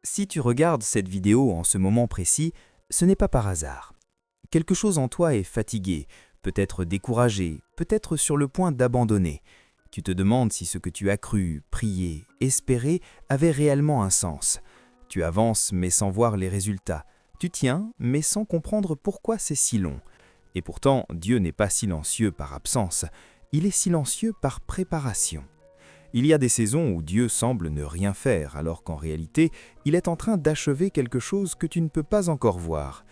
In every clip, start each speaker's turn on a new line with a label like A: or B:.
A: Si tu regardes cette vidéo en ce moment précis, ce n'est pas par hasard. Quelque chose en toi est fatigué, peut-être découragé, peut-être sur le point d'abandonner. Tu te demandes si ce que tu as cru, prié, espéré avait réellement un sens. Tu avances mais sans voir les résultats. Tu tiens mais sans comprendre pourquoi c'est si long. Et pourtant, Dieu n'est pas silencieux par absence, il est silencieux par préparation. Il y a des saisons où Dieu semble ne rien faire, alors qu'en réalité, il est en train d'achever quelque chose que tu ne peux pas encore voir.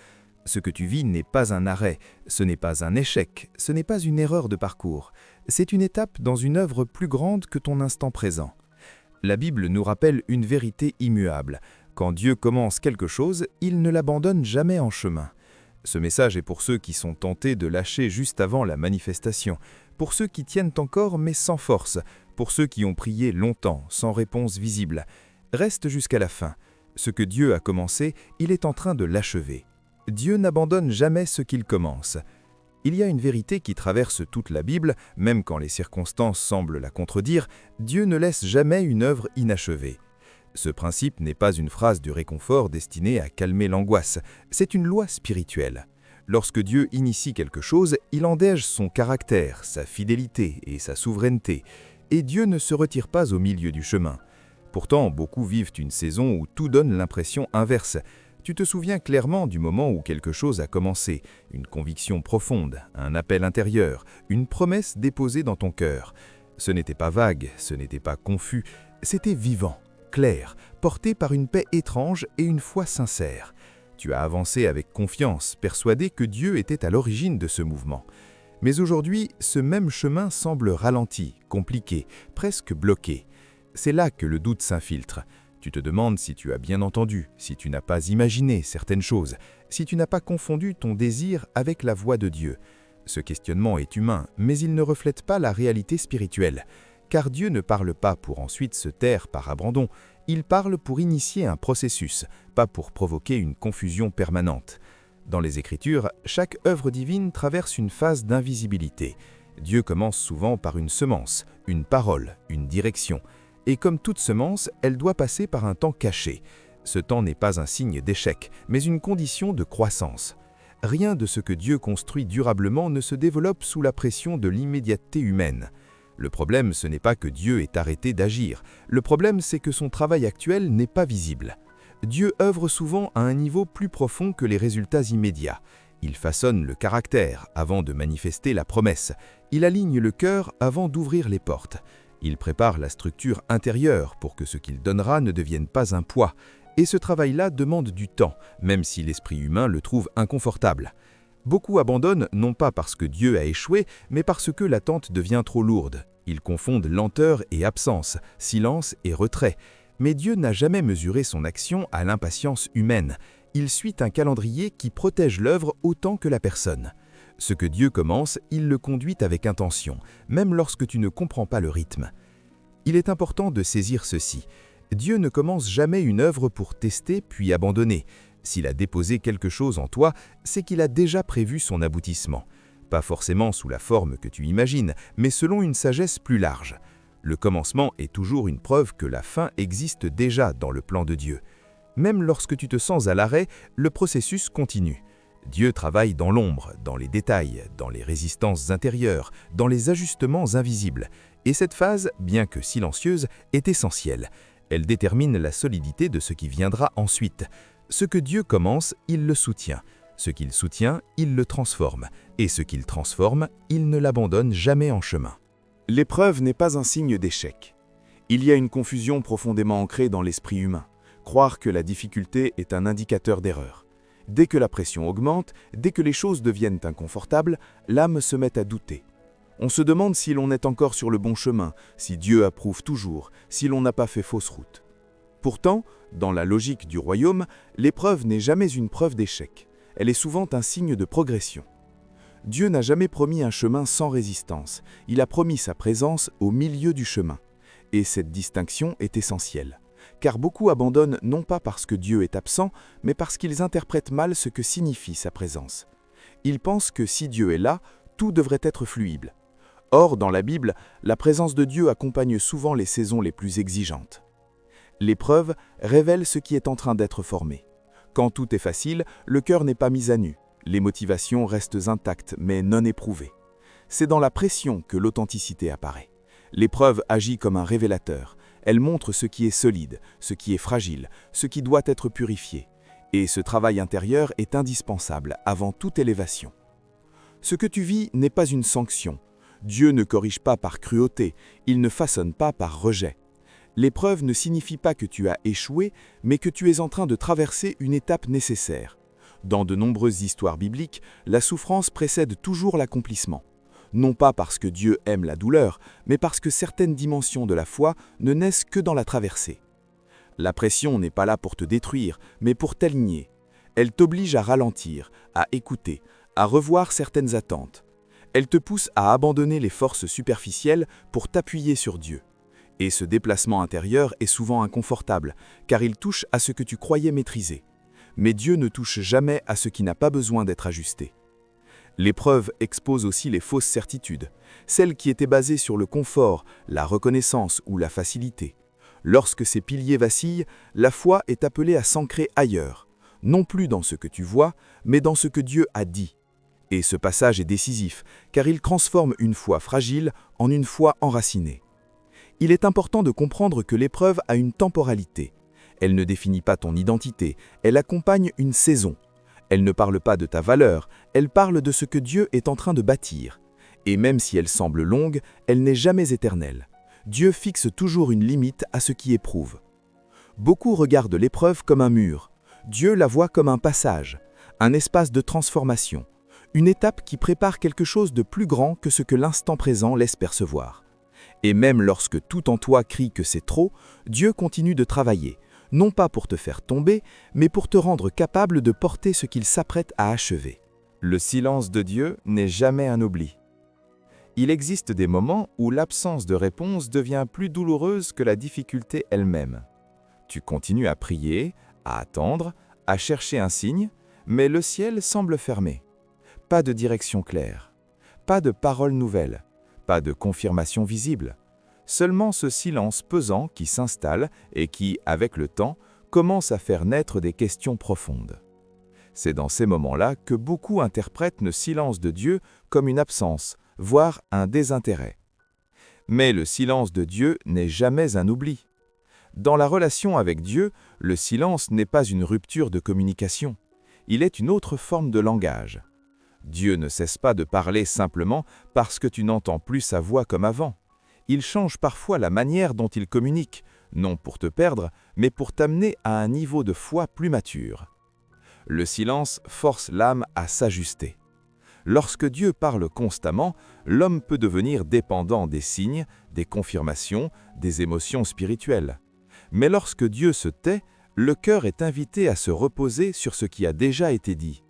A: Ce que tu vis n'est pas un arrêt, ce n'est pas un échec, ce n'est pas une erreur de parcours. C'est une étape dans une œuvre plus grande que ton instant présent. La Bible nous rappelle une vérité immuable. Quand Dieu commence quelque chose, il ne l'abandonne jamais en chemin. Ce message est pour ceux qui sont tentés de lâcher juste avant la manifestation, pour ceux qui tiennent encore mais sans force, pour ceux qui ont prié longtemps, sans réponse visible. Reste jusqu'à la fin. Ce que Dieu a commencé, il est en train de l'achever. Dieu n'abandonne jamais ce qu'il commence. Il y a une vérité qui traverse toute la Bible, même quand les circonstances semblent la contredire, Dieu ne laisse jamais une œuvre inachevée. Ce principe n'est pas une phrase du réconfort destinée à calmer l'angoisse, c'est une loi spirituelle. Lorsque Dieu initie quelque chose, il engage son caractère, sa fidélité et sa souveraineté, et Dieu ne se retire pas au milieu du chemin. Pourtant, beaucoup vivent une saison où tout donne l'impression inverse. Tu te souviens clairement du moment où quelque chose a commencé, une conviction profonde, un appel intérieur, une promesse déposée dans ton cœur. Ce n'était pas vague, ce n'était pas confus, c'était vivant, clair, porté par une paix étrange et une foi sincère. Tu as avancé avec confiance, persuadé que Dieu était à l'origine de ce mouvement. Mais aujourd'hui, ce même chemin semble ralenti, compliqué, presque bloqué. C'est là que le doute s'infiltre. Tu te demandes si tu as bien entendu, si tu n'as pas imaginé certaines choses, si tu n'as pas confondu ton désir avec la voix de Dieu. Ce questionnement est humain, mais il ne reflète pas la réalité spirituelle. Car Dieu ne parle pas pour ensuite se taire par abandon, il parle pour initier un processus, pas pour provoquer une confusion permanente. Dans les Écritures, chaque œuvre divine traverse une phase d'invisibilité. Dieu commence souvent par une semence, une parole, une direction. Et comme toute semence, elle doit passer par un temps caché. Ce temps n'est pas un signe d'échec, mais une condition de croissance. Rien de ce que Dieu construit durablement ne se développe sous la pression de l'immédiateté humaine. Le problème, ce n'est pas que Dieu ait arrêté d'agir. Le problème, c'est que son travail actuel n'est pas visible. Dieu œuvre souvent à un niveau plus profond que les résultats immédiats. Il façonne le caractère avant de manifester la promesse. Il aligne le cœur avant d'ouvrir les portes. Il prépare la structure intérieure pour que ce qu'il donnera ne devienne pas un poids. Et ce travail-là demande du temps, même si l'esprit humain le trouve inconfortable. Beaucoup abandonnent non pas parce que Dieu a échoué, mais parce que l'attente devient trop lourde. Ils confondent lenteur et absence, silence et retrait. Mais Dieu n'a jamais mesuré son action à l'impatience humaine. Il suit un calendrier qui protège l'œuvre autant que la personne. Ce que Dieu commence, il le conduit avec intention, même lorsque tu ne comprends pas le rythme. Il est important de saisir ceci. Dieu ne commence jamais une œuvre pour tester puis abandonner. S'il a déposé quelque chose en toi, c'est qu'il a déjà prévu son aboutissement. Pas forcément sous la forme que tu imagines, mais selon une sagesse plus large. Le commencement est toujours une preuve que la fin existe déjà dans le plan de Dieu. Même lorsque tu te sens à l'arrêt, le processus continue. Dieu travaille dans l'ombre, dans les détails, dans les résistances intérieures, dans les ajustements invisibles. Et cette phase, bien que silencieuse, est essentielle. Elle détermine la solidité de ce qui viendra ensuite. Ce que Dieu commence, il le soutient. Ce qu'il soutient, il le transforme. Et ce qu'il transforme, il ne l'abandonne jamais en chemin.
B: L'épreuve n'est pas un signe d'échec. Il y a une confusion profondément ancrée dans l'esprit humain. Croire que la difficulté est un indicateur d'erreur. Dès que la pression augmente, dès que les choses deviennent inconfortables, l'âme se met à douter. On se demande si l'on est encore sur le bon chemin, si Dieu approuve toujours, si l'on n'a pas fait fausse route. Pourtant, dans la logique du royaume, l'épreuve n'est jamais une preuve d'échec. Elle est souvent un signe de progression. Dieu n'a jamais promis un chemin sans résistance. Il a promis sa présence au milieu du chemin. Et cette distinction est essentielle. Car beaucoup abandonnent non pas parce que Dieu est absent, mais parce qu'ils interprètent mal ce que signifie sa présence. Ils pensent que si Dieu est là, tout devrait être fluide. Or, dans la Bible, la présence de Dieu accompagne souvent les saisons les plus exigeantes. L'épreuve révèle ce qui est en train d'être formé. Quand tout est facile, le cœur n'est pas mis à nu. Les motivations restent intactes mais non éprouvées. C'est dans la pression que l'authenticité apparaît. L'épreuve agit comme un révélateur. Elle montre ce qui est solide, ce qui est fragile, ce qui doit être purifié. Et ce travail intérieur est indispensable avant toute élévation. Ce que tu vis n'est pas une sanction. Dieu ne corrige pas par cruauté, il ne façonne pas par rejet. L'épreuve ne signifie pas que tu as échoué, mais que tu es en train de traverser une étape nécessaire. Dans de nombreuses histoires bibliques, la souffrance précède toujours l'accomplissement. Non pas parce que Dieu aime la douleur, mais parce que certaines dimensions de la foi ne naissent que dans la traversée. La pression n'est pas là pour te détruire, mais pour t'aligner. Elle t'oblige à ralentir, à écouter, à revoir certaines attentes. Elle te pousse à abandonner les forces superficielles pour t'appuyer sur Dieu. Et ce déplacement intérieur est souvent inconfortable, car il touche à ce que tu croyais maîtriser. Mais Dieu ne touche jamais à ce qui n'a pas besoin d'être ajusté. L'épreuve expose aussi les fausses certitudes, celles qui étaient basées sur le confort, la reconnaissance ou la facilité. Lorsque ces piliers vacillent, la foi est appelée à s'ancrer ailleurs, non plus dans ce que tu vois, mais dans ce que Dieu a dit. Et ce passage est décisif, car il transforme une foi fragile en une foi enracinée. Il est important de comprendre que l'épreuve a une temporalité. Elle ne définit pas ton identité, elle accompagne une saison. Elle ne parle pas de ta valeur, elle parle de ce que Dieu est en train de bâtir. Et même si elle semble longue, elle n'est jamais éternelle. Dieu fixe toujours une limite à ce qui éprouve. Beaucoup regardent l'épreuve comme un mur. Dieu la voit comme un passage, un espace de transformation, une étape qui prépare quelque chose de plus grand que ce que l'instant présent laisse percevoir. Et même lorsque tout en toi crie que c'est trop, Dieu continue de travailler, non pas pour te faire tomber, mais pour te rendre capable de porter ce qu'il s'apprête à achever.
C: Le silence de Dieu n'est jamais un oubli. Il existe des moments où l'absence de réponse devient plus douloureuse que la difficulté elle-même. Tu continues à prier, à attendre, à chercher un signe, mais le ciel semble fermé. Pas de direction claire, pas de paroles nouvelles, pas de confirmation visible. Seulement ce silence pesant qui s'installe et qui, avec le temps, commence à faire naître des questions profondes. C'est dans ces moments-là que beaucoup interprètent le silence de Dieu comme une absence, voire un désintérêt. Mais le silence de Dieu n'est jamais un oubli. Dans la relation avec Dieu, le silence n'est pas une rupture de communication. Il est une autre forme de langage. Dieu ne cesse pas de parler simplement parce que tu n'entends plus sa voix comme avant. Il change parfois la manière dont il communique, non pour te perdre, mais pour t'amener à un niveau de foi plus mature. Le silence force l'âme à s'ajuster. Lorsque Dieu parle constamment, l'homme peut devenir dépendant des signes, des confirmations, des émotions spirituelles. Mais lorsque Dieu se tait, le cœur est invité à se reposer sur ce qui a déjà été dit.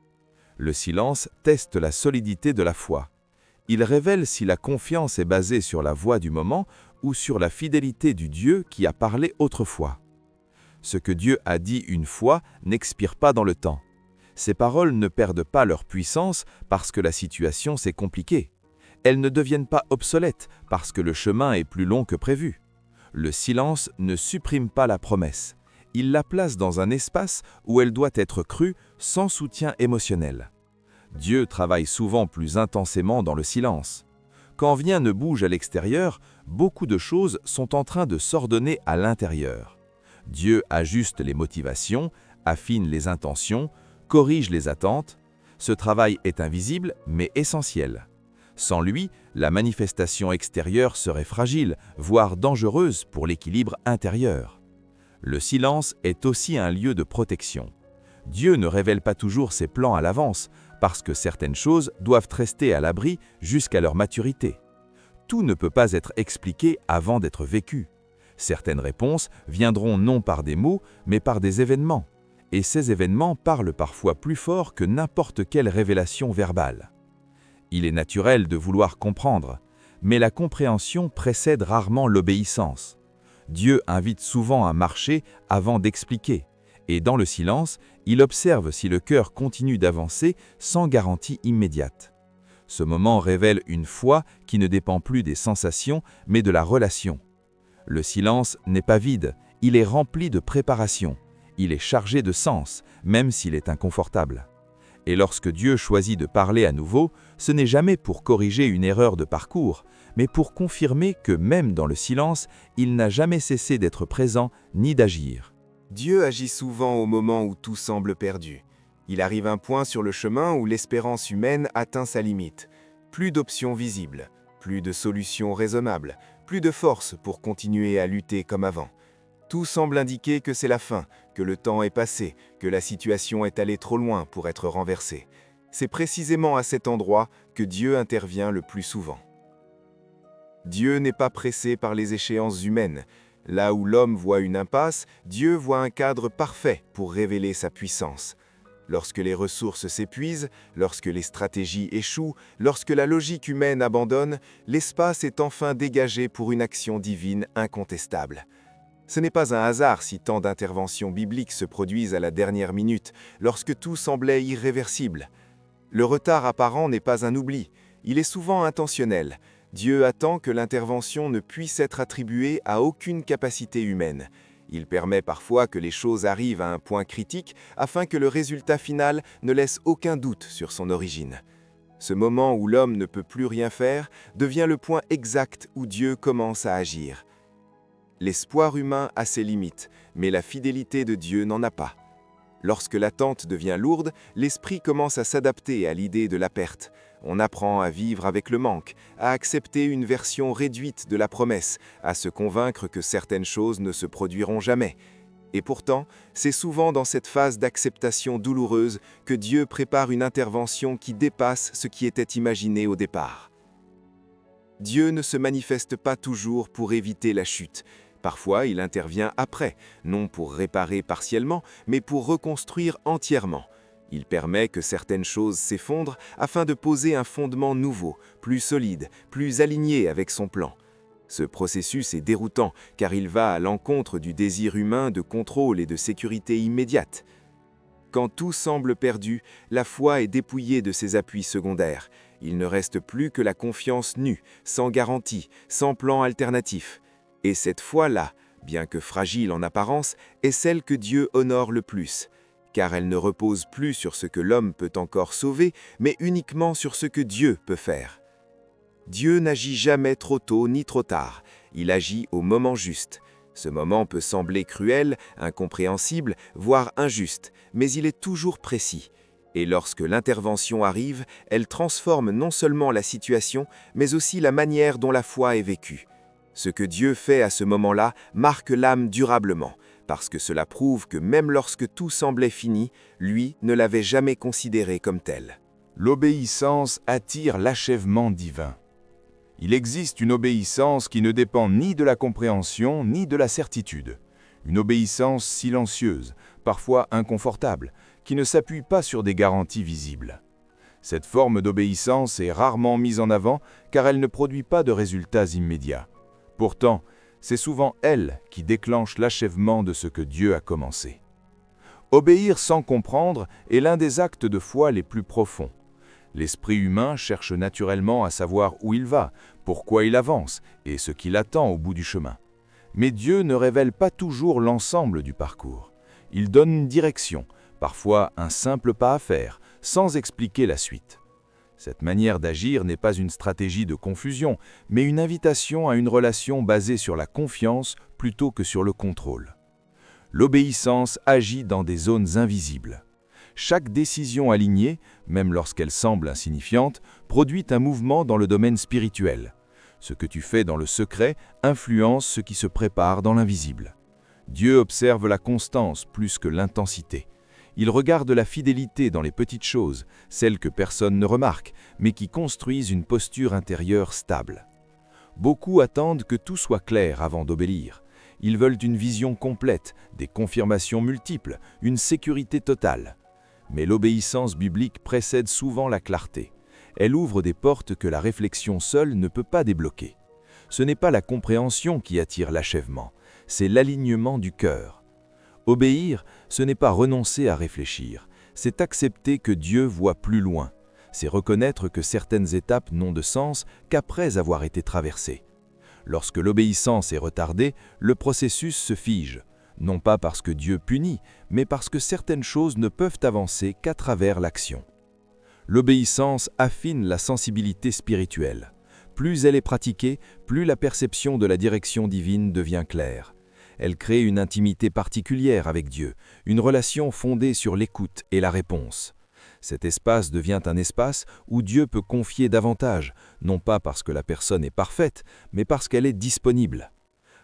C: Le silence teste la solidité de la foi. Il révèle si la confiance est basée sur la voix du moment ou sur la fidélité du Dieu qui a parlé autrefois. Ce que Dieu a dit une fois n'expire pas dans le temps. Ces paroles ne perdent pas leur puissance parce que la situation s'est compliquée. Elles ne deviennent pas obsolètes parce que le chemin est plus long que prévu. Le silence ne supprime pas la promesse. Il la place dans un espace où elle doit être crue sans soutien émotionnel. Dieu travaille souvent plus intensément dans le silence. Quand rien ne bouge à l'extérieur, beaucoup de choses sont en train de s'ordonner à l'intérieur. Dieu ajuste les motivations, affine les intentions, corrige les attentes. Ce travail est invisible mais essentiel. Sans lui, la manifestation extérieure serait fragile, voire dangereuse pour l'équilibre intérieur. Le silence est aussi un lieu de protection. Dieu ne révèle pas toujours ses plans à l'avance, parce que certaines choses doivent rester à l'abri jusqu'à leur maturité. Tout ne peut pas être expliqué avant d'être vécu. Certaines réponses viendront non par des mots, mais par des événements. Et ces événements parlent parfois plus fort que n'importe quelle révélation verbale. Il est naturel de vouloir comprendre, mais la compréhension précède rarement l'obéissance. Dieu invite souvent à marcher avant d'expliquer, et dans le silence, il observe si le cœur continue d'avancer sans garantie immédiate. Ce moment révèle une foi qui ne dépend plus des sensations, mais de la relation. Le silence n'est pas vide, Il est rempli de préparation. Il est chargé de sens, même s'il est inconfortable. Et lorsque Dieu choisit de parler à nouveau, ce n'est jamais pour corriger une erreur de parcours, mais pour confirmer que même dans le silence, il n'a jamais cessé d'être présent ni d'agir.
B: Dieu agit souvent au moment où tout semble perdu. Il arrive un point sur le chemin où l'espérance humaine atteint sa limite. Plus d'options visibles, plus de solutions raisonnables, plus de force pour continuer à lutter comme avant. Tout semble indiquer que c'est la fin, que le temps est passé, que la situation est allée trop loin pour être renversée. C'est précisément à cet endroit que Dieu intervient le plus souvent. Dieu n'est pas pressé par les échéances humaines. Là où l'homme voit une impasse, Dieu voit un cadre parfait pour révéler sa puissance. Lorsque les ressources s'épuisent, lorsque les stratégies échouent, lorsque la logique humaine abandonne, l'espace est enfin dégagé pour une action divine incontestable. Ce n'est pas un hasard si tant d'interventions bibliques se produisent à la dernière minute, lorsque tout semblait irréversible. Le retard apparent n'est pas un oubli, il est souvent intentionnel. Dieu attend que l'intervention ne puisse être attribuée à aucune capacité humaine. Il permet parfois que les choses arrivent à un point critique afin que le résultat final ne laisse aucun doute sur son origine. Ce moment où l'homme ne peut plus rien faire devient le point exact où Dieu commence à agir. L'espoir humain a ses limites, mais la fidélité de Dieu n'en a pas. Lorsque l'attente devient lourde, l'esprit commence à s'adapter à l'idée de la perte. On apprend à vivre avec le manque, à accepter une version réduite de la promesse, à se convaincre que certaines choses ne se produiront jamais. Et pourtant, c'est souvent dans cette phase d'acceptation douloureuse que Dieu prépare une intervention qui dépasse ce qui était imaginé au départ. Dieu ne se manifeste pas toujours pour éviter la chute. Parfois, il intervient après, non pour réparer partiellement, mais pour reconstruire entièrement. Il permet que certaines choses s'effondrent afin de poser un fondement nouveau, plus solide, plus aligné avec son plan. Ce processus est déroutant car il va à l'encontre du désir humain de contrôle et de sécurité immédiate. Quand tout semble perdu, la foi est dépouillée de ses appuis secondaires. Il ne reste plus que la confiance nue, sans garantie, sans plan alternatif. Et cette foi-là, bien que fragile en apparence, est celle que Dieu honore le plus, car elle ne repose plus sur ce que l'homme peut encore sauver, mais uniquement sur ce que Dieu peut faire. Dieu n'agit jamais trop tôt ni trop tard, il agit au moment juste. Ce moment peut sembler cruel, incompréhensible, voire injuste, mais il est toujours précis. Et lorsque l'intervention arrive, elle transforme non seulement la situation, mais aussi la manière dont la foi est vécue. Ce que Dieu fait à ce moment-là marque l'âme durablement, parce que cela prouve que même lorsque tout semblait fini, lui ne l'avait jamais considéré comme tel.
C: L'obéissance attire l'achèvement divin. Il existe une obéissance qui ne dépend ni de la compréhension ni de la certitude. Une obéissance silencieuse, parfois inconfortable, qui ne s'appuie pas sur des garanties visibles. Cette forme d'obéissance est rarement mise en avant car elle ne produit pas de résultats immédiats. Pourtant, c'est souvent elle qui déclenche l'achèvement de ce que Dieu a commencé. Obéir sans comprendre est l'un des actes de foi les plus profonds. L'esprit humain cherche naturellement à savoir où il va, pourquoi il avance et ce qui l'attend au bout du chemin. Mais Dieu ne révèle pas toujours l'ensemble du parcours. Il donne une direction, parfois un simple pas à faire, sans expliquer la suite. Cette manière d'agir n'est pas une stratégie de confusion, mais une invitation à une relation basée sur la confiance plutôt que sur le contrôle. L'obéissance agit dans des zones invisibles. Chaque décision alignée, même lorsqu'elle semble insignifiante, produit un mouvement dans le domaine spirituel. Ce que tu fais dans le secret influence ce qui se prépare dans l'invisible. Dieu observe la constance plus que l'intensité. Il regarde la fidélité dans les petites choses, celles que personne ne remarque, mais qui construisent une posture intérieure stable. Beaucoup attendent que tout soit clair avant d'obéir. Ils veulent une vision complète, des confirmations multiples, une sécurité totale. Mais l'obéissance biblique précède souvent la clarté. Elle ouvre des portes que la réflexion seule ne peut pas débloquer. Ce n'est pas la compréhension qui attire l'achèvement, c'est l'alignement du cœur. Obéir, ce n'est pas renoncer à réfléchir, c'est accepter que Dieu voit plus loin. C'est reconnaître que certaines étapes n'ont de sens qu'après avoir été traversées. Lorsque l'obéissance est retardée, le processus se fige. non pas parce que Dieu punit, mais parce que certaines choses ne peuvent avancer qu'à travers l'action. L'obéissance affine la sensibilité spirituelle. Plus elle est pratiquée, plus la perception de la direction divine devient claire. Elle crée une intimité particulière avec Dieu, une relation fondée sur l'écoute et la réponse. Cet espace devient un espace où Dieu peut confier davantage, non pas parce que la personne est parfaite, mais parce qu'elle est disponible.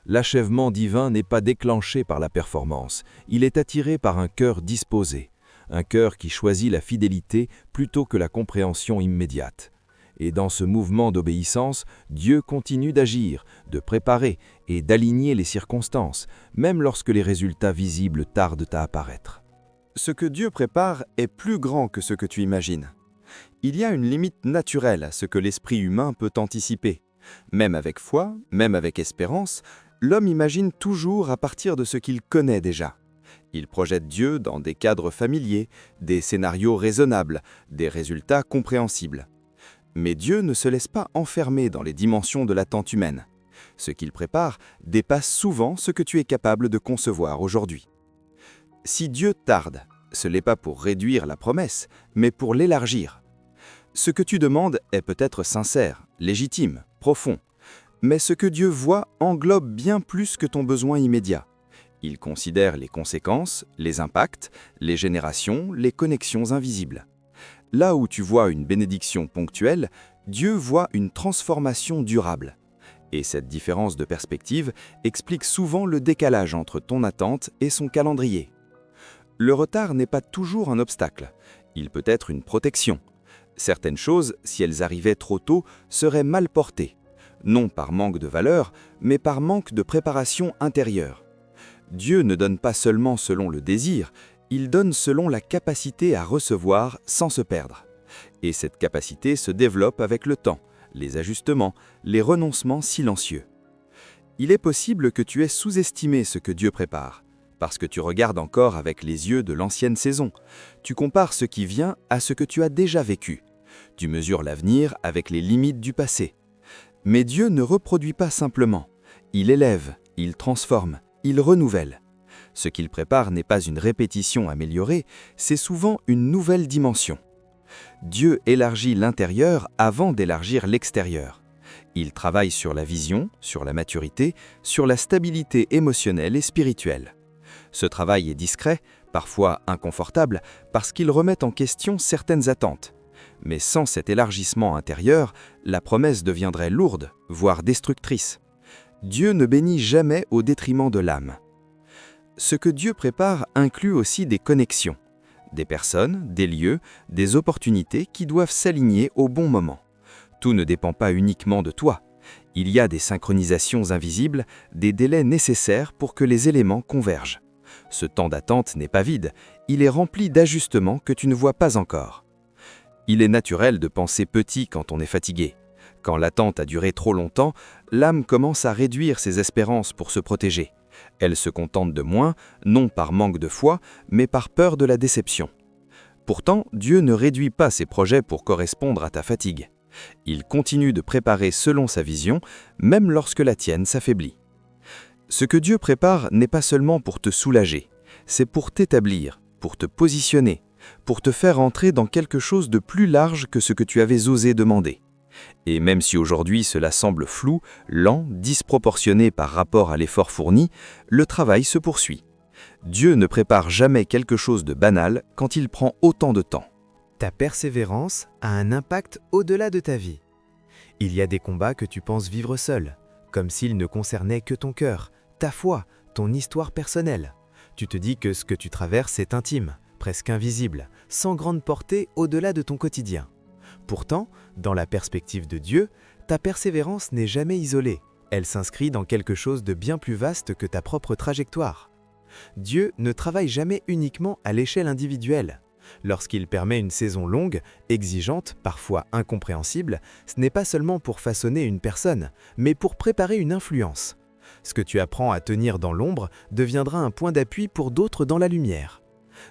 C: L'achèvement divin n'est pas déclenché par la performance, il est attiré par un cœur disposé, un cœur qui choisit la fidélité plutôt que la compréhension immédiate. Et dans ce mouvement d'obéissance, Dieu continue d'agir, de préparer et d'aligner les circonstances, même lorsque les résultats visibles tardent à apparaître.
D: Ce que Dieu prépare est plus grand que ce que tu imagines. Il y a une limite naturelle à ce que l'esprit humain peut anticiper. Même avec foi, même avec espérance, l'homme imagine toujours à partir de ce qu'il connaît déjà. Il projette Dieu dans des cadres familiers, des scénarios raisonnables, des résultats compréhensibles. Mais Dieu ne se laisse pas enfermer dans les dimensions de l'attente humaine. Ce qu'il prépare dépasse souvent ce que tu es capable de concevoir aujourd'hui. Si Dieu tarde, ce n'est pas pour réduire la promesse, mais pour l'élargir. Ce que tu demandes est peut-être sincère, légitime, profond, mais ce que Dieu voit englobe bien plus que ton besoin immédiat. Il considère les conséquences, les impacts, les générations, les connexions invisibles. Là où tu vois une bénédiction ponctuelle, Dieu voit une transformation durable. Et cette différence de perspective explique souvent le décalage entre ton attente et son calendrier. Le retard n'est pas toujours un obstacle, il peut être une protection. Certaines choses, si elles arrivaient trop tôt, seraient mal portées, non par manque de valeur, mais par manque de préparation intérieure. Dieu ne donne pas seulement selon le désir, il donne selon la capacité à recevoir sans se perdre. Et cette capacité se développe avec le temps, les ajustements, les renoncements silencieux. Il est possible que tu aies sous-estimé ce que Dieu prépare, parce que tu regardes encore avec les yeux de l'ancienne saison. Tu compares ce qui vient à ce que tu as déjà vécu. Tu mesures l'avenir avec les limites du passé. Mais Dieu ne reproduit pas simplement. Il élève, il transforme, il renouvelle. Ce qu'il prépare n'est pas une répétition améliorée, c'est souvent une nouvelle dimension. Dieu élargit l'intérieur avant d'élargir l'extérieur. Il travaille sur la vision, sur la maturité, sur la stabilité émotionnelle et spirituelle. Ce travail est discret, parfois inconfortable, parce qu'il remet en question certaines attentes. Mais sans cet élargissement intérieur, la promesse deviendrait lourde, voire destructrice. Dieu ne bénit jamais au détriment de l'âme. Ce que Dieu prépare inclut aussi des connexions, des personnes, des lieux, des opportunités qui doivent s'aligner au bon moment. Tout ne dépend pas uniquement de toi. Il y a des synchronisations invisibles, des délais nécessaires pour que les éléments convergent. Ce temps d'attente n'est pas vide, il est rempli d'ajustements que tu ne vois pas encore. Il est naturel de penser petit quand on est fatigué. Quand l'attente a duré trop longtemps, l'âme commence à réduire ses espérances pour se protéger. Elle se contente de moins, non par manque de foi, mais par peur de la déception. Pourtant, Dieu ne réduit pas ses projets pour correspondre à ta fatigue. Il continue de préparer selon sa vision, même lorsque la tienne s'affaiblit. Ce que Dieu prépare n'est pas seulement pour te soulager, c'est pour t'établir, pour te positionner, pour te faire entrer dans quelque chose de plus large que ce que tu avais osé demander. Et même si aujourd'hui cela semble flou, lent, disproportionné par rapport à l'effort fourni, le travail se poursuit. Dieu ne prépare jamais quelque chose de banal quand il prend autant de temps.
A: Ta persévérance a un impact au-delà de ta vie. Il y a des combats que tu penses vivre seul, comme s'ils ne concernaient que ton cœur, ta foi, ton histoire personnelle. Tu te dis que ce que tu traverses est intime, presque invisible, sans grande portée au-delà de ton quotidien. Pourtant, dans la perspective de Dieu, ta persévérance n'est jamais isolée. Elle s'inscrit dans quelque chose de bien plus vaste que ta propre trajectoire. Dieu ne travaille jamais uniquement à l'échelle individuelle. Lorsqu'il permet une saison longue, exigeante, parfois incompréhensible, ce n'est pas seulement pour façonner une personne, mais pour préparer une influence. Ce que tu apprends à tenir dans l'ombre deviendra un point d'appui pour d'autres dans la lumière.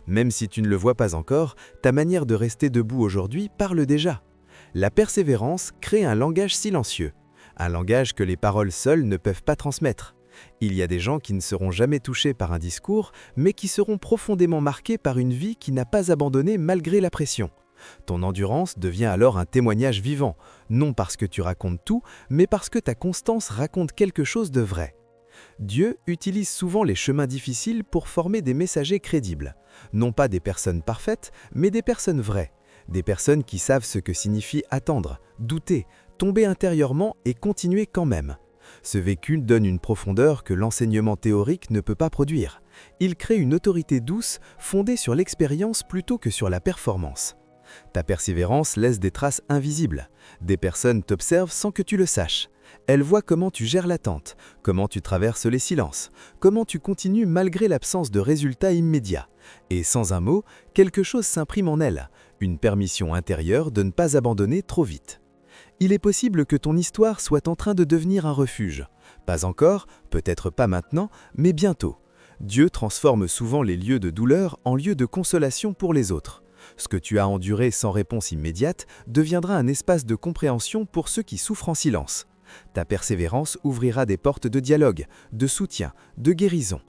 A: Même si tu ne le vois pas encore, ta manière de rester debout aujourd'hui parle déjà. La persévérance crée un langage silencieux, un langage que les paroles seules ne peuvent pas transmettre.
E: Il y a des gens qui ne seront jamais touchés par un discours, mais qui seront profondément marqués par une vie qui n'a pas abandonné malgré la pression. Ton endurance devient alors un témoignage vivant, non parce que tu racontes tout, mais parce que ta constance raconte quelque chose de vrai. Dieu utilise souvent les chemins difficiles pour former des messagers crédibles. Non pas des personnes parfaites, mais des personnes vraies. Des personnes qui savent ce que signifie attendre, douter, tomber intérieurement et continuer quand même. Ce vécu donne une profondeur que l'enseignement théorique ne peut pas produire. Il crée une autorité douce fondée sur l'expérience plutôt que sur la performance. Ta persévérance laisse des traces invisibles. Des personnes t'observent sans que tu le saches. Elles voient comment tu gères l'attente, comment tu traverses les silences, comment tu continues malgré l'absence de résultats immédiats. Et sans un mot, quelque chose s'imprime en elles, une permission intérieure de ne pas abandonner trop vite. Il est possible que ton histoire soit en train de devenir un refuge. Pas encore, peut-être pas maintenant, mais bientôt. Dieu transforme souvent les lieux de douleur en lieux de consolation pour les autres. Ce que tu as enduré sans réponse immédiate deviendra un espace de compréhension pour ceux qui souffrent en silence. Ta persévérance ouvrira des portes de dialogue, de soutien, de guérison.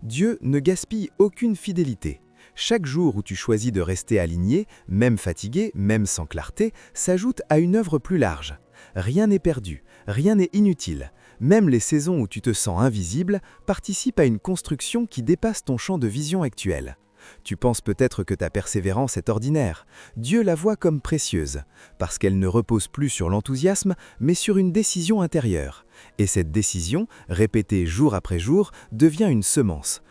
E: Dieu ne gaspille aucune fidélité. Chaque jour où tu choisis de rester aligné, même fatigué, même sans clarté, s'ajoute à une œuvre plus large. Rien n'est perdu, rien n'est inutile. Même les saisons où tu te sens invisible participent à une construction qui dépasse ton champ de vision actuel. Tu penses peut-être que ta persévérance est ordinaire. Dieu la voit comme précieuse, parce qu'elle ne repose plus sur l'enthousiasme, mais sur une décision intérieure. Et cette décision, répétée jour après jour, devient une semence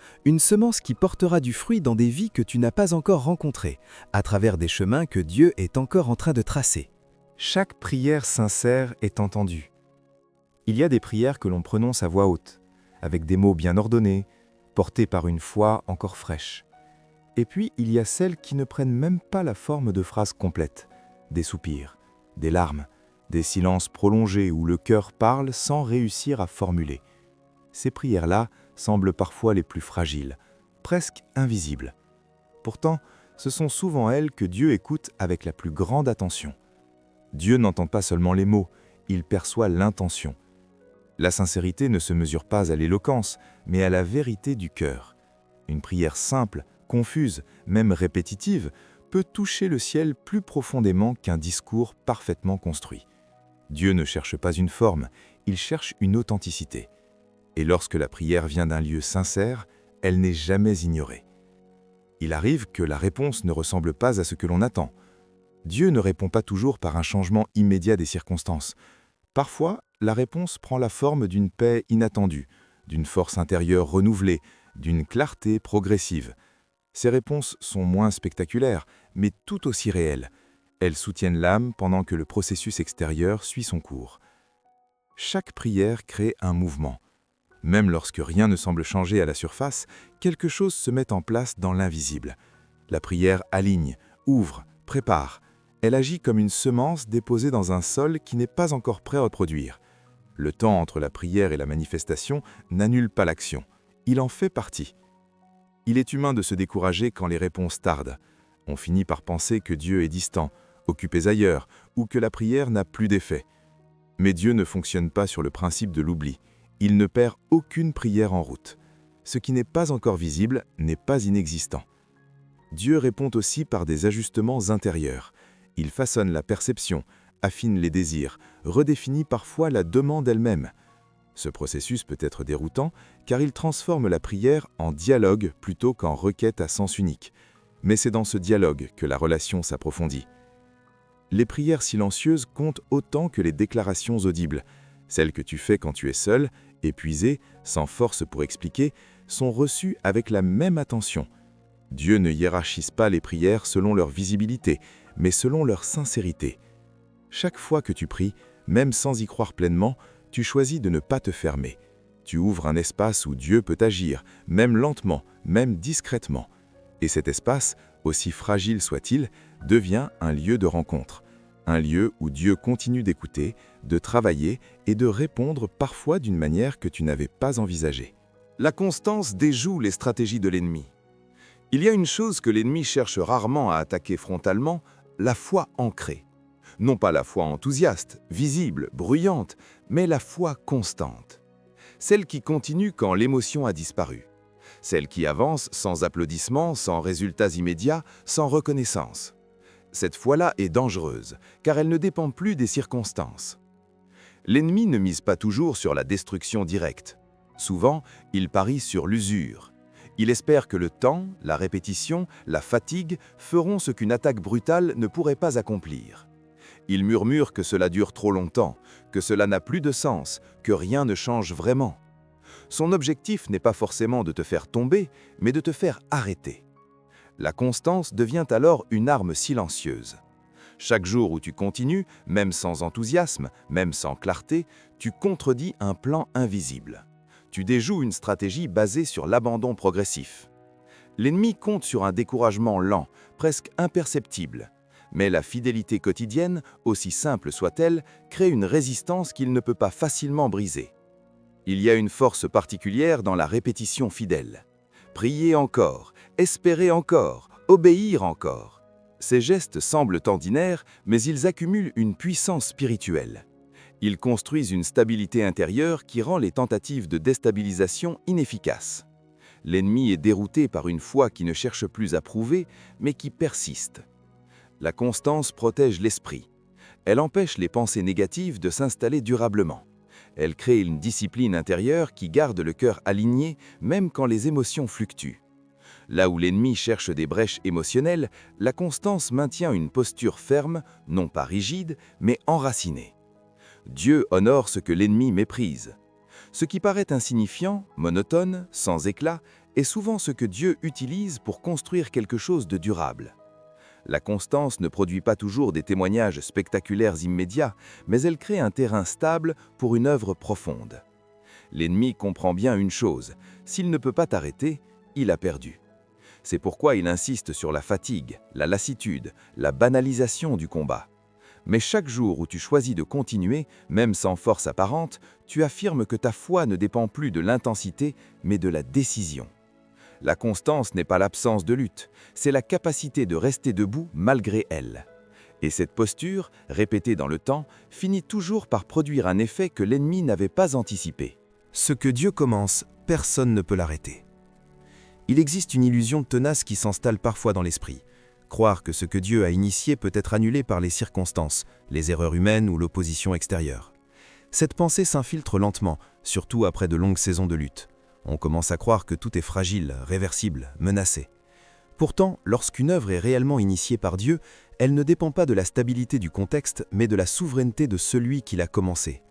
E: qui portera du fruit dans des vies que tu n'as pas encore rencontrées, à travers des chemins que Dieu est encore en train de tracer.
C: Chaque prière sincère est entendue. Il y a des prières que l'on prononce à voix haute, avec des mots bien ordonnés, portés par une foi encore fraîche. Et puis, il y a celles qui ne prennent même pas la forme de phrases complètes, des soupirs, des larmes, des silences prolongés où le cœur parle sans réussir à formuler. Ces prières-là semblent parfois les plus fragiles, presque invisibles. Pourtant, ce sont souvent elles que Dieu écoute avec la plus grande attention. Dieu n'entend pas seulement les mots, il perçoit l'intention. La sincérité ne se mesure pas à l'éloquence, mais à la vérité du cœur. Une prière simple, confuse, même répétitive, peut toucher le ciel plus profondément qu'un discours parfaitement construit. Dieu ne cherche pas une forme, il cherche une authenticité. Et lorsque la prière vient d'un lieu sincère, elle n'est jamais ignorée. Il arrive que la réponse ne ressemble pas à ce que l'on attend. Dieu ne répond pas toujours par un changement immédiat des circonstances. Parfois, la réponse prend la forme d'une paix inattendue, d'une force intérieure renouvelée, d'une clarté progressive. Ces réponses sont moins spectaculaires, mais tout aussi réelles. Elles soutiennent l'âme pendant que le processus extérieur suit son cours. Chaque prière crée un mouvement. Même lorsque rien ne semble changer à la surface, quelque chose se met en place dans l'invisible. La prière aligne, ouvre, prépare. Elle agit comme une semence déposée dans un sol qui n'est pas encore prêt à reproduire. Le temps entre la prière et la manifestation n'annule pas l'action. Il en fait partie. Il est humain de se décourager quand les réponses tardent. On finit par penser que Dieu est distant, occupé ailleurs, ou que la prière n'a plus d'effet. Mais Dieu ne fonctionne pas sur le principe de l'oubli. Il ne perd aucune prière en route. Ce qui n'est pas encore visible n'est pas inexistant. Dieu répond aussi par des ajustements intérieurs. Il façonne la perception, affine les désirs, redéfinit parfois la demande elle-même. Ce processus peut être déroutant car il transforme la prière en dialogue plutôt qu'en requête à sens unique. Mais c'est dans ce dialogue que la relation s'approfondit. Les prières silencieuses comptent autant que les déclarations audibles. Celles que tu fais quand tu es seul, épuisé, sans force pour expliquer, sont reçues avec la même attention. Dieu ne hiérarchise pas les prières selon leur visibilité, mais selon leur sincérité. Chaque fois que tu pries, même sans y croire pleinement, tu choisis de ne pas te fermer. Tu ouvres un espace où Dieu peut agir, même lentement, même discrètement. Et cet espace, aussi fragile soit-il, devient un lieu de rencontre. Un lieu où Dieu continue d'écouter, de travailler et de répondre parfois d'une manière que tu n'avais pas envisagée.
B: La constance déjoue les stratégies de l'ennemi. Il y a une chose que l'ennemi cherche rarement à attaquer frontalement, la foi ancrée. Non pas la foi enthousiaste, visible, bruyante, mais la foi constante. celle qui continue quand l'émotion a disparu, celle qui avance sans applaudissements, sans résultats immédiats, sans reconnaissance. Cette foi-là est dangereuse, car elle ne dépend plus des circonstances. L'ennemi ne mise pas toujours sur la destruction directe. Souvent, il parie sur l'usure. Il espère que le temps, la répétition, la fatigue feront ce qu'une attaque brutale ne pourrait pas accomplir. Il murmure que cela dure trop longtemps, que cela n'a plus de sens, que rien ne change vraiment. Son objectif n'est pas forcément de te faire tomber, mais de te faire arrêter. La constance devient alors une arme silencieuse. Chaque jour où tu continues, même sans enthousiasme, même sans clarté, tu contredis un plan invisible. Tu déjoues une stratégie basée sur l'abandon progressif. L'ennemi compte sur un découragement lent, presque imperceptible. Mais la fidélité quotidienne, aussi simple soit-elle, crée une résistance qu'il ne peut pas facilement briser. Il y a une force particulière dans la répétition fidèle. Prier encore, espérer encore, obéir encore. Ces gestes semblent ordinaires, mais ils accumulent une puissance spirituelle. Ils construisent une stabilité intérieure qui rend les tentatives de déstabilisation inefficaces. L'ennemi est dérouté par une foi qui ne cherche plus à prouver, mais qui persiste. La constance protège l'esprit. Elle empêche les pensées négatives de s'installer durablement. Elle crée une discipline intérieure qui garde le cœur aligné même quand les émotions fluctuent. Là où l'ennemi cherche des brèches émotionnelles, la constance maintient une posture ferme, non pas rigide, mais enracinée. Dieu honore ce que l'ennemi méprise. Ce qui paraît insignifiant, monotone, sans éclat, est souvent ce que Dieu utilise pour construire quelque chose de durable. La constance ne produit pas toujours des témoignages spectaculaires immédiats, mais elle crée un terrain stable pour une œuvre profonde. L'ennemi comprend bien une chose, s'il ne peut pas t'arrêter, il a perdu. C'est pourquoi il insiste sur la fatigue, la lassitude, la banalisation du combat. Mais chaque jour où tu choisis de continuer, même sans force apparente, tu affirmes que ta foi ne dépend plus de l'intensité, mais de la décision. La constance n'est pas l'absence de lutte, c'est la capacité de rester debout malgré elle. Et cette posture, répétée dans le temps, finit toujours par produire un effet que l'ennemi n'avait pas anticipé.
A: Ce que Dieu commence, personne ne peut l'arrêter. Il existe une illusion tenace qui s'installe parfois dans l'esprit. Croire que ce que Dieu a initié peut être annulé par les circonstances, les erreurs humaines ou l'opposition extérieure. Cette pensée s'infiltre lentement, surtout après de longues saisons de lutte. On commence à croire que tout est fragile, réversible, menacé. Pourtant, lorsqu'une œuvre est réellement initiée par Dieu, elle ne dépend pas de la stabilité du contexte, mais de la souveraineté de celui qui l'a commencé.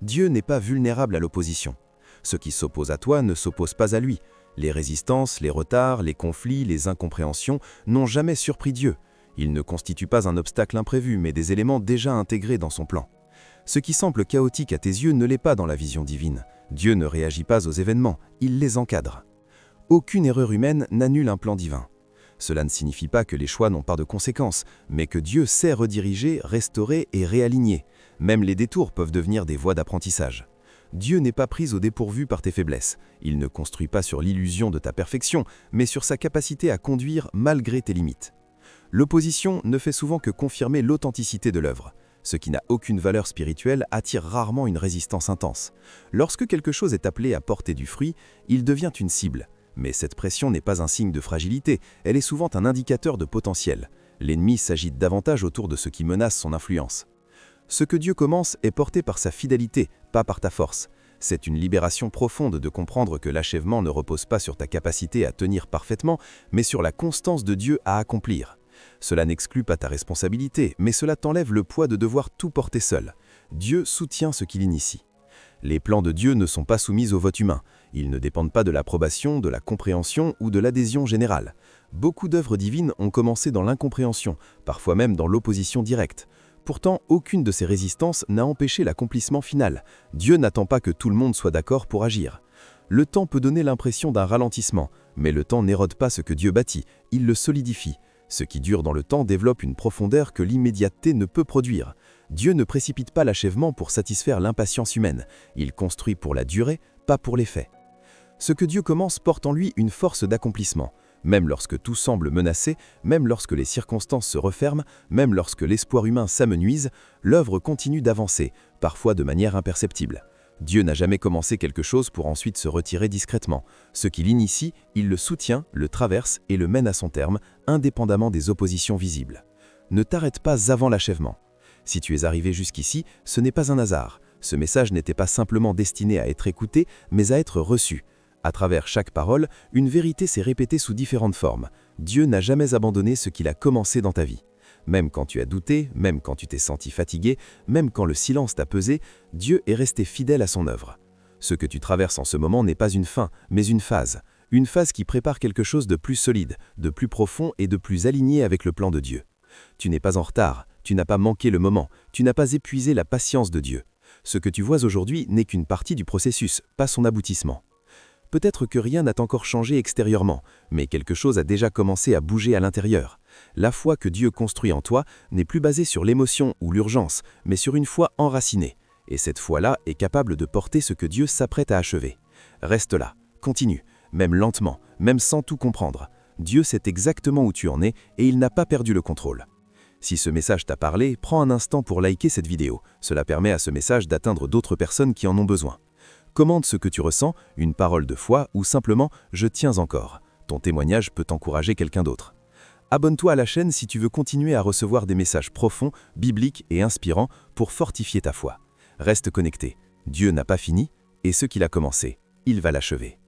A: Dieu n'est pas vulnérable à l'opposition. Ce qui s'oppose à toi ne s'oppose pas à lui. Les résistances, les retards, les conflits, les incompréhensions n'ont jamais surpris Dieu. Ils ne constituent pas un obstacle imprévu, mais des éléments déjà intégrés dans son plan. Ce qui semble chaotique à tes yeux ne l'est pas dans la vision divine. Dieu ne réagit pas aux événements, il les encadre. Aucune erreur humaine n'annule un plan divin. Cela ne signifie pas que les choix n'ont pas de conséquences, mais que Dieu sait rediriger, restaurer et réaligner. Même les détours peuvent devenir des voies d'apprentissage. Dieu n'est pas pris au dépourvu par tes faiblesses. Il ne construit pas sur l'illusion de ta perfection, mais sur sa capacité à conduire malgré tes limites. L'opposition ne fait souvent que confirmer l'authenticité de l'œuvre. Ce qui n'a aucune valeur spirituelle attire rarement une résistance intense. Lorsque quelque chose est appelé à porter du fruit, il devient une cible. Mais cette pression n'est pas un signe de fragilité, elle est souvent un indicateur de potentiel. L'ennemi s'agite davantage autour de ce qui menace son influence. Ce que Dieu commence est porté par sa fidélité, pas par ta force. C'est une libération profonde de comprendre que l'achèvement ne repose pas sur ta capacité à tenir parfaitement, mais sur la constance de Dieu à accomplir. Cela n'exclut pas ta responsabilité, mais cela t'enlève le poids de devoir tout porter seul. Dieu soutient ce qu'il initie. Les plans de Dieu ne sont pas soumis au vote humain. Ils ne dépendent pas de l'approbation, de la compréhension ou de l'adhésion générale. Beaucoup d'œuvres divines ont commencé dans l'incompréhension, parfois même dans l'opposition directe. Pourtant, aucune de ces résistances n'a empêché l'accomplissement final. Dieu n'attend pas que tout le monde soit d'accord pour agir. Le temps peut donner l'impression d'un ralentissement, mais le temps n'érode pas ce que Dieu bâtit, il le solidifie. Ce qui dure dans le temps développe une profondeur que l'immédiateté ne peut produire. Dieu ne précipite pas l'achèvement pour satisfaire l'impatience humaine. Il construit pour la durée, pas pour l'effet. Ce que Dieu commence porte en lui une force d'accomplissement. Même lorsque tout semble menacé, même lorsque les circonstances se referment, même lorsque l'espoir humain s'amenuise, l'œuvre continue d'avancer, parfois de manière imperceptible.
C: Dieu n'a jamais commencé quelque chose pour ensuite se retirer discrètement. Ce qu'il initie, il le soutient, le traverse et le mène à son terme, indépendamment des oppositions visibles. Ne t'arrête pas avant l'achèvement. Si tu es arrivé jusqu'ici, ce n'est pas un hasard. Ce message n'était pas simplement destiné à être écouté, mais à être reçu. À travers chaque parole, une vérité s'est répétée sous différentes formes. Dieu n'a jamais abandonné ce qu'il a commencé dans ta vie. Même quand tu as douté, même quand tu t'es senti fatigué, même quand le silence t'a pesé, Dieu est resté fidèle à son œuvre. Ce que tu traverses en ce moment n'est pas une fin, mais une phase qui prépare quelque chose de plus solide, de plus profond et de plus aligné avec le plan de Dieu. Tu n'es pas en retard, tu n'as pas manqué le moment, tu n'as pas épuisé la patience de Dieu. Ce que tu vois aujourd'hui n'est qu'une partie du processus, pas son aboutissement. Peut-être que rien n'a encore changé extérieurement, mais quelque chose a déjà commencé à bouger à l'intérieur. La foi que Dieu construit en toi n'est plus basée sur l'émotion ou l'urgence, mais sur une foi enracinée. Et cette foi-là est capable de porter ce que Dieu s'apprête à achever. Reste là, continue, même lentement, même sans tout comprendre. Dieu sait exactement où tu en es et il n'a pas perdu le contrôle. Si ce message t'a parlé, prends un instant pour liker cette vidéo. Cela permet à ce message d'atteindre d'autres personnes qui en ont besoin. Commente ce que tu ressens, une parole de foi ou simplement « je tiens encore ». Ton témoignage peut encourager quelqu'un d'autre. Abonne-toi à la chaîne si tu veux continuer à recevoir des messages profonds, bibliques et inspirants pour fortifier ta foi. Reste connecté. Dieu n'a pas fini et ce qu'il a commencé, il va l'achever.